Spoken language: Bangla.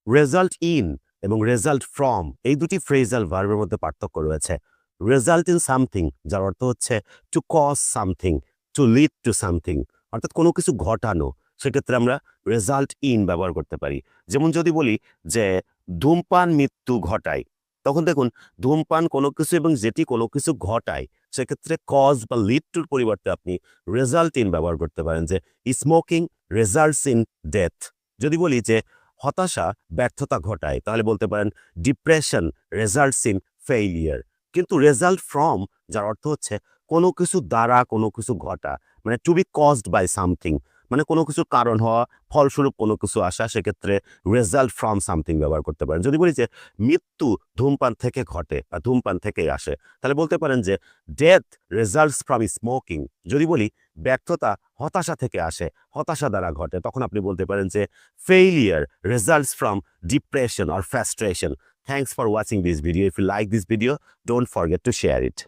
রেজাল্ট ইন এবং রেজাল্ট ফ্রম এই দুটি ফ্রেজাল ভার্বের মধ্যে পার্থক্য রয়েছে। রেজাল্ট ইন সামথিং যার অর্থ হচ্ছে to cause something, to lead to something, অর্থাৎ কোনো কিছু ঘটানো, সেক্ষেত্রে আমরা রেজাল্ট ইন ব্যবহার করতে পারি। যেমন যদি বলি যে ধূমপান মৃত্যু ঘটায়, তখন দেখুন ধূমপান কোনো কিছু এবং যেটি কোনো কিছু ঘটায়, সেক্ষেত্রে কজ বা লিড টুর পরিবর্তে আপনি রেজাল্ট ইন ব্যবহার করতে পারেন, যে স্মোকিং রেজাল্টস ইন ডেথ। যদি বলি যে হতাশা ব্যর্থতা ঘটায়, তাহলে বলতে পারেন ডিপ্রেশন রেজাল্টস ইন ফেইলিয়ার। কিন্তু রেজাল্ট ফ্রম যার অর্থ হচ্ছে কোনো কিছু দ্বারা কোনো কিছু ঘটা, মানে to be caused by something, মানে কোনো কিছুর কারণ হওয়া, ফলস্বরূপ কোনো কিছু আসা, সেক্ষেত্রে রেজাল্ট ফ্রম সামথিং ব্যবহার করতে পারেন। যদি বলি যে মৃত্যু ধূমপান থেকে ঘটে বা ধূমপান থেকেই আসে, তাহলে বলতে পারেন যে ডেথ রেজাল্টস ফ্রম স্মোকিং। যদি বলি ব্যর্থতা হতাশা থেকে আসে, হতাশা দ্বারা ঘটে, তখন আপনি বলতে পারেন যে failure results from depression or frustration. Thanks for watching this video. If you like this video, don't forget to share it.